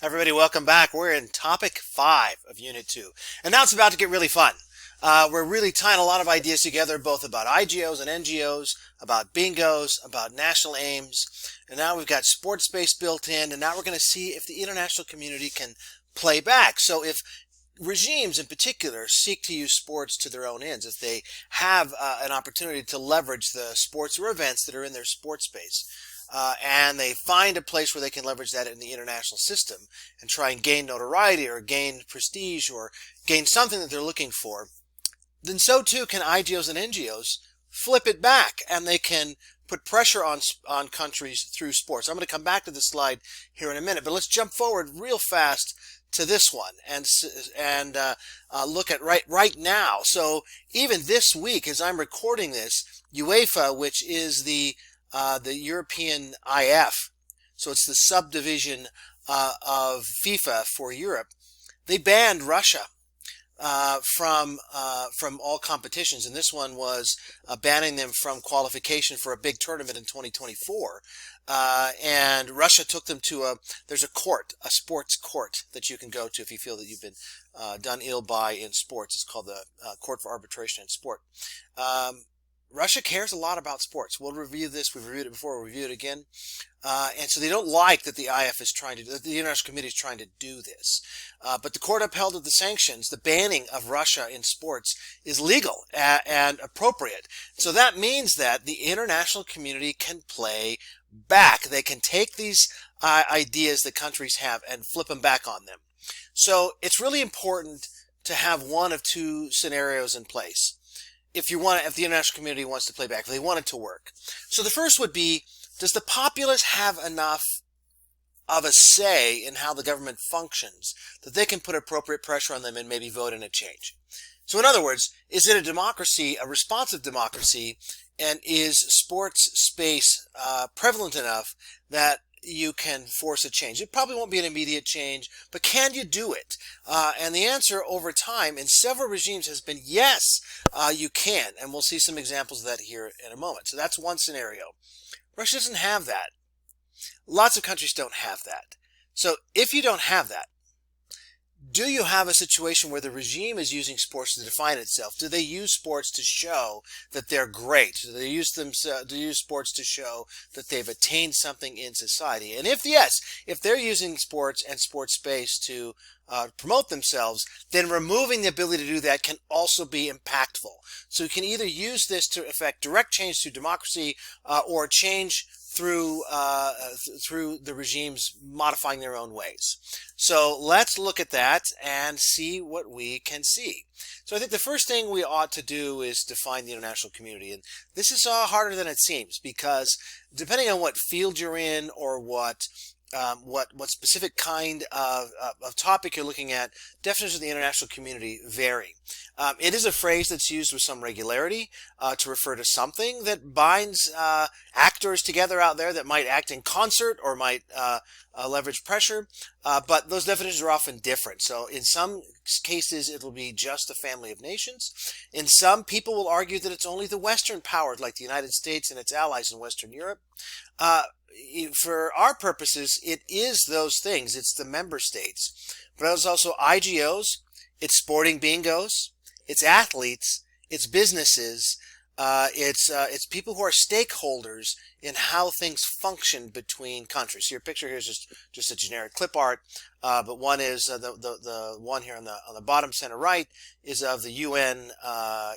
Everybody, welcome back. We're in topic 5 of Unit 2. And now it's about to get really fun. We're really tying a lot of ideas together, both about IGOs and NGOs, about bingos, about national aims. And now we've got sports space built in, and now we're going to see if the international community can play back. So if regimes in particular seek to use sports to their own ends, if they have an opportunity to leverage the sports or events that are in their sports space, and they find a place where they can leverage that in the international system and try and gain notoriety or gain prestige or gain something that they're looking for, then so too can IGOs and NGOs flip it back, and they can put pressure on countries through sports. I'm going to come back to this slide here in a minute, but let's jump forward real fast to this one and look at right now. So even this week, as I'm recording this, UEFA, which is the European IF, so it's the subdivision of FIFA for Europe, they banned Russia from all competitions, and this one was banning them from qualification for a big tournament in 2024. And Russia took them to there's a court, a sports court that you can go to if you feel that you've been done ill by in sports. It's called the Court for Arbitration in Sport. Russia cares a lot about sports. We'll review this. We've reviewed it before. We'll review it again. And so they don't like that the IF is trying to, that the International Committee is trying to do this. But the court upheld that the sanctions, the banning of Russia in sports, is legal and appropriate. So that means that the international community can play back. They can take these ideas that countries have and flip them back on them. So it's really important to have one of two scenarios in place if the international community wants to play back, if they want it to work. So the first would be, does the populace have enough of a say in how the government functions that they can put appropriate pressure on them and maybe vote in a change? So in other words, is it a democracy, a responsive democracy, and is sports space prevalent enough that you can force a change? It probably won't be an immediate change, but can you do it? And the answer over time in several regimes has been yes, you can. And we'll see some examples of that here in a moment. So that's one scenario. Russia doesn't have that. Lots of countries don't have that. So if you don't have that, do you have a situation where the regime is using sports to define itself? Do they use sports to show that they're great? Do they use sports to show that they've attained something in society? And if yes, if they're using sports and sports space to promote themselves, then removing the ability to do that can also be impactful. So you can either use this to effect direct change through democracy or change through the regimes modifying their own ways. So let's look at that and see what we can see. So I think the first thing we ought to do is define the international community. And this is harder than it seems, because depending on what field you're in or what specific kind of topic you're looking at, definitions of the international community vary. It is a phrase that's used with some regularity to refer to something that binds actors together out there that might act in concert or might leverage pressure, but those definitions are often different. So in some cases, it will be just a family of nations. In some, people will argue that it's only the Western powers, like the United States and its allies in Western Europe. For our purposes, it is those things. It's the member states. But it's also IGOs, it's sporting bingos, it's athletes, it's businesses, it's people who are stakeholders in how things function between countries. So your picture here is just a generic clip art, but one is the one here on the bottom center right is of the UN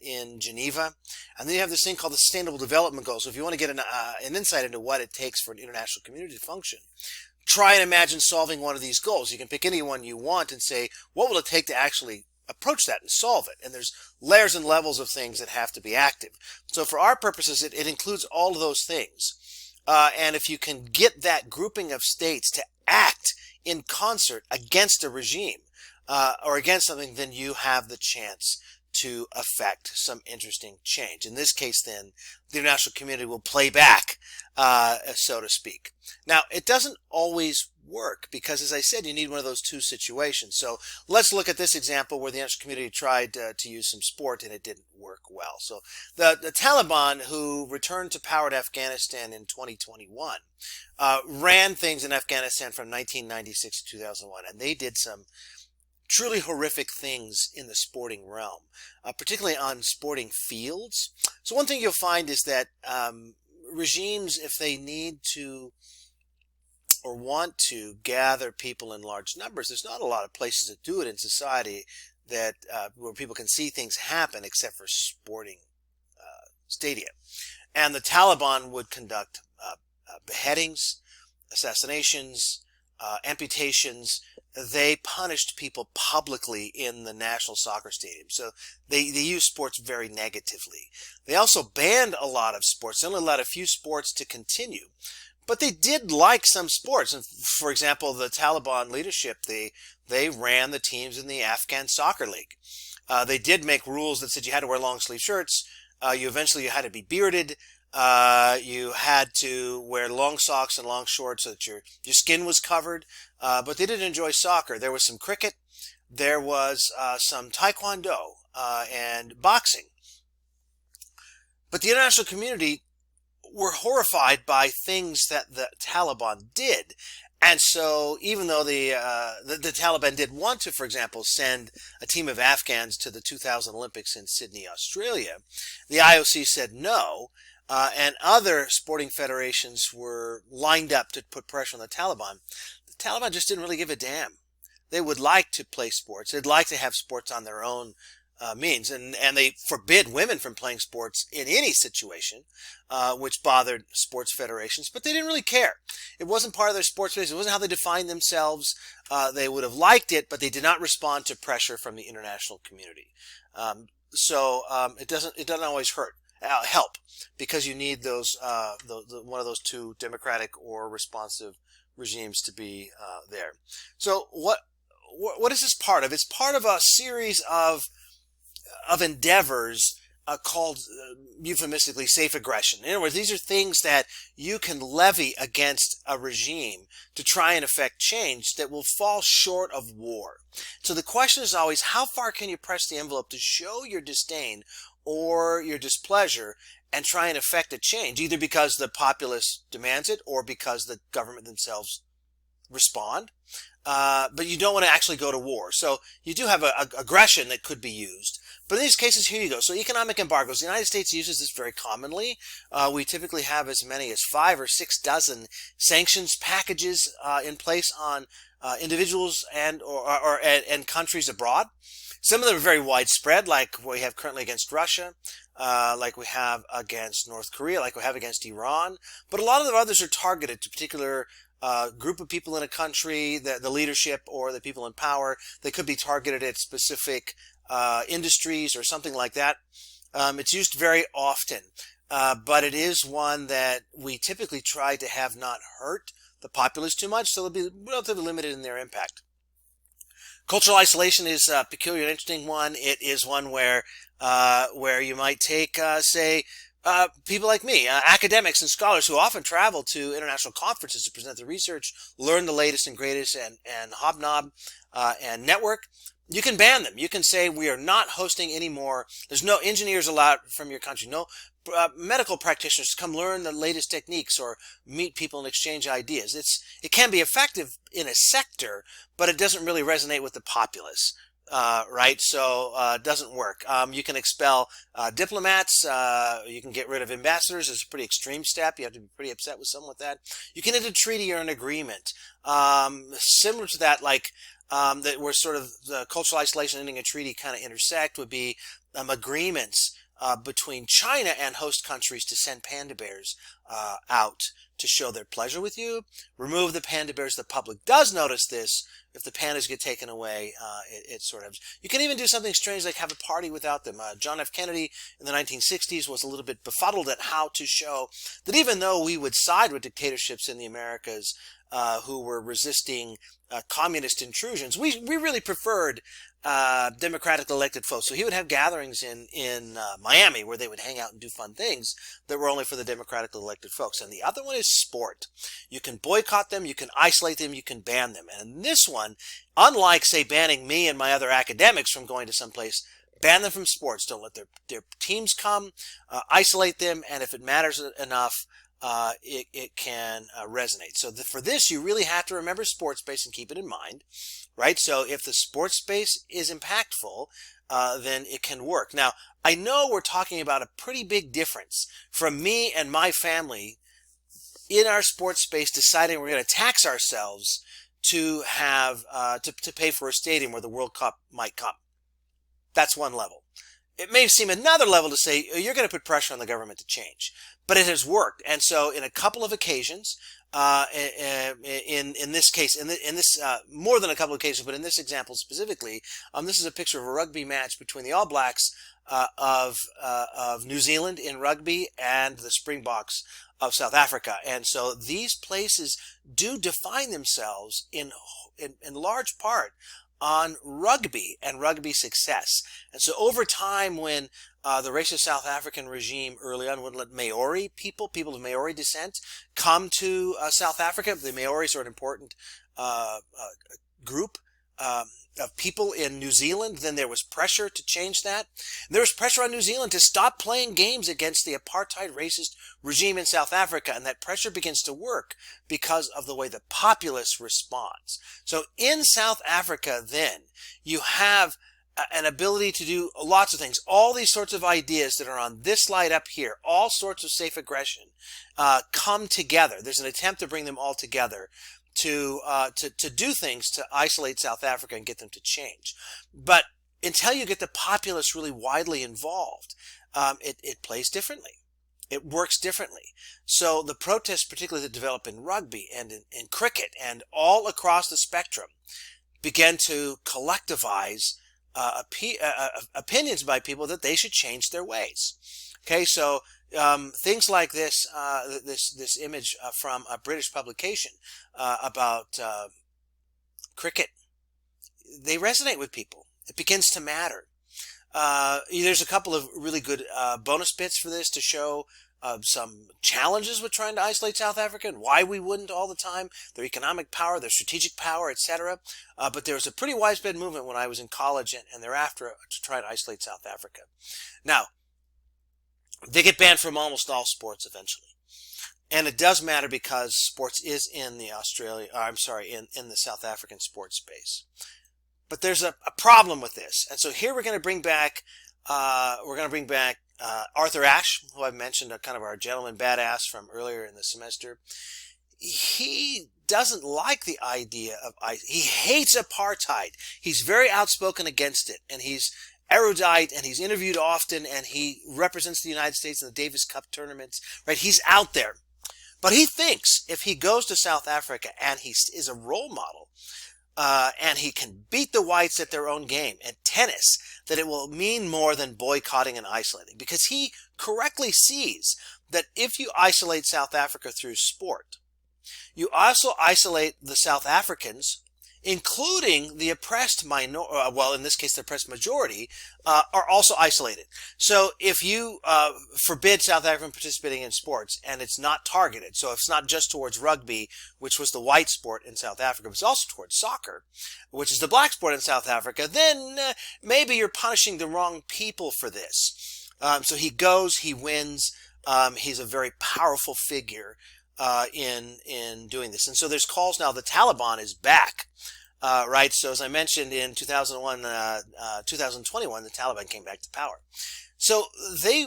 in Geneva, and then you have this thing called the Sustainable Development Goals. So if you want to get an insight into what it takes for an international community to function, try and imagine solving one of these goals. You can pick any one you want and say, what will it take to actually approach that and solve it? And there's layers and levels of things that have to be active. So for our purposes, it includes all of those things. And if you can get that grouping of states to act in concert against a regime or against something, then you have the chance to affect some interesting change. In this case, then, the international community will play back, so to speak. Now, it doesn't always work because, as I said, you need one of those two situations. So let's look at this example where the international community tried to use some sport and it didn't work well. So the Taliban, who returned to power in Afghanistan in 2021, ran things in Afghanistan from 1996 to 2001, and they did some truly horrific things in the sporting realm, particularly on sporting fields. So one thing you'll find is that regimes, if they need to or want to gather people in large numbers, there's not a lot of places that do it in society that where people can see things happen except for sporting stadia. And the Taliban would conduct beheadings, assassinations, amputations. They punished people publicly in the national soccer stadium. So they use sports very negatively. They also banned a lot of sports. They only allowed a few sports to continue. But they did like some sports. And for example, the Taliban leadership, they ran the teams in the Afghan Soccer League. They did make rules that said you had to wear long sleeve shirts. You had to be bearded. You had to wear long socks and long shorts so that your skin was covered. But they didn't enjoy soccer. There was some cricket. There was some taekwondo and boxing. But the international community were horrified by things that the Taliban did. And so even though the Taliban did want to, for example, send a team of Afghans to the 2000 Olympics in Sydney, Australia, the IOC said no. And other sporting federations were lined up to put pressure on the Taliban. The Taliban just didn't really give a damn. They would like to play sports. They'd like to have sports on their own means. And they forbid women from playing sports in any situation, which bothered sports federations. But they didn't really care. It wasn't part of their sports business. It wasn't how they defined themselves. They would have liked it, but they did not respond to pressure from the international community. It doesn't always help, because you need those one of those two, democratic or responsive regimes, to be there. So what is this part of? It's part of a series of endeavors called euphemistically safe aggression. In other words, these are things that you can levy against a regime to try and effect change that will fall short of war. So the question is always, how far can you press the envelope to show your disdain or your displeasure and try and effect a change, either because the populace demands it or because the government themselves respond. But you don't want to actually go to war. So you do have aggression that could be used. But in these cases, here you go. So economic embargoes. The United States uses this very commonly. We typically have as many as 5 or 6 dozen sanctions packages in place on individuals and countries abroad. Some of them are very widespread, like what we have currently against Russia, like we have against North Korea, like we have against Iran. But a lot of the others are targeted to a particular group of people in a country, the leadership or the people in power. They could be targeted at specific industries or something like that. It's used very often, but it is one that we typically try to have not hurt the populace too much, so they'll be relatively limited in their impact. Cultural isolation is a peculiar and interesting one. It is one where you might take, people like me, academics and scholars who often travel to international conferences to present their research, learn the latest and greatest, and hobnob and network. You can ban them. You can say, we are not hosting anymore. There's no engineers allowed from your country. No medical practitioners to come learn the latest techniques or meet people and exchange ideas. It can be effective in a sector, but it doesn't really resonate with the populace. Right? So, it doesn't work. You can expel, diplomats, you can get rid of ambassadors. It's a pretty extreme step. You have to be pretty upset with someone with that. You can end a treaty or an agreement. Similar to that, like, that where sort of the cultural isolation ending a treaty kind of intersect would be, agreements, between China and host countries to send panda bears, out to show their pleasure with you. Remove the panda bears. The public does notice this. If the pandas get taken away, it sort of... You can even do something strange like have a party without them. John F. Kennedy in the 1960s was a little bit befuddled at how to show that even though we would side with dictatorships in the Americas, who were resisting communist intrusions. We really preferred democratically elected folks. So he would have gatherings in Miami where they would hang out and do fun things that were only for the democratically elected folks. And the other one is sport. You can boycott them, you can isolate them, you can ban them. And this one, unlike, say, banning me and my other academics from going to some place, ban them from sports. Don't let their teams come, isolate them, and if it matters enough, it can resonate. So for this, you really have to remember sports space and keep it in mind, right? So if the sports space is impactful, then it can work. Now, I know we're talking about a pretty big difference from me and my family in our sports space deciding we're going to tax ourselves to have to pay for a stadium where the World Cup might come. That's one level. It may seem another level to say you're going to put pressure on the government to change, but it has worked. And so, in a couple of occasions, in this case, in this more than a couple of occasions, but in this example specifically, this is a picture of a rugby match between the All Blacks of New Zealand in rugby and the Springboks of South Africa. And so these places do define themselves in large part on rugby and rugby success. And so over time, when the racist South African regime early on would let Maori people of Maori descent, come to South Africa, the Maoris are an important group of people in New Zealand, then there was pressure to change that. There was pressure on New Zealand to stop playing games against the apartheid racist regime in South Africa, and that pressure begins to work because of the way the populace responds. So in South Africa, then, you have an ability to do lots of things. All these sorts of ideas that are on this slide up here, all sorts of safe aggression, come together. There's an attempt to bring them all together to do things to isolate South Africa and get them to change. But until you get the populace really widely involved, it plays differently. It works differently. So the protests, particularly that develop in rugby and in cricket and all across the spectrum, began to collectivize opinions by people that they should change their ways. Okay, so things like this, this image from a British publication about cricket, they resonate with people. It begins to matter. There's a couple of really good bonus bits for this to show some challenges with trying to isolate South Africa and why we wouldn't all the time, their economic power, their strategic power, etc. But there was a pretty widespread movement when I was in college and thereafter to try to isolate South Africa. Now, they get banned from almost all sports eventually. And it does matter because sports is in the in the South African sports space. But there's a problem with this. And so here we're going to bring back Arthur Ashe, who I mentioned, kind of our gentleman badass from earlier in the semester. He doesn't like the idea of he hates apartheid. He's very outspoken against it, and he's erudite, and he's interviewed often, and he represents the United States in the Davis Cup tournaments, right? He's out there. But he thinks if he goes to South Africa and he is a role model, and he can beat the whites at their own game, at tennis, that it will mean more than boycotting and isolating. Because he correctly sees that if you isolate South Africa through sport, you also isolate the South Africans, including the oppressed in this case, the oppressed majority, are also isolated. So if you forbid South African participating in sports and it's not targeted, so it's not just towards rugby, which was the white sport in South Africa, but it's also towards soccer, which is the black sport in South Africa, then maybe you're punishing the wrong people for this. So he goes, he wins, he's a very powerful figure in doing this. And so there's calls now, the Taliban is back. Right. So as I mentioned in 2021, the Taliban came back to power. So they,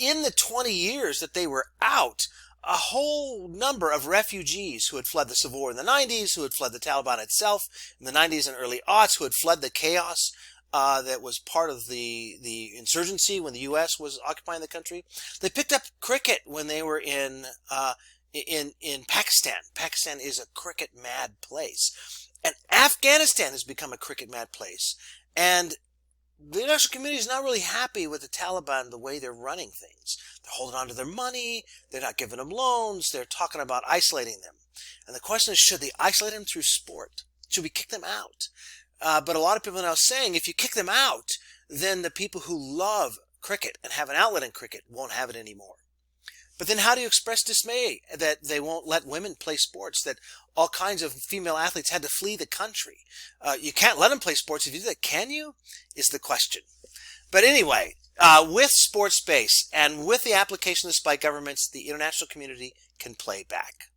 in the 20 years that they were out, a whole number of refugees who had fled the civil war in the 90s, who had fled the Taliban itself in the 90s and early aughts, who had fled the chaos, that was part of the insurgency when the U.S. was occupying the country. They picked up cricket when they were in Pakistan. Pakistan is a cricket mad place. And Afghanistan has become a cricket mad place. And the international community is not really happy with the Taliban, the way they're running things. They're holding on to their money. They're not giving them loans. They're talking about isolating them. And the question is, should they isolate them through sport? Should we kick them out? But a lot of people are now saying if you kick them out, then the people who love cricket and have an outlet in cricket won't have it anymore. But then how do you express dismay that they won't let women play sports, that all kinds of female athletes had to flee the country? You can't let them play sports if you do that, can you? Is the question. But anyway, with sports space and with the application of this by governments, the international community can play back.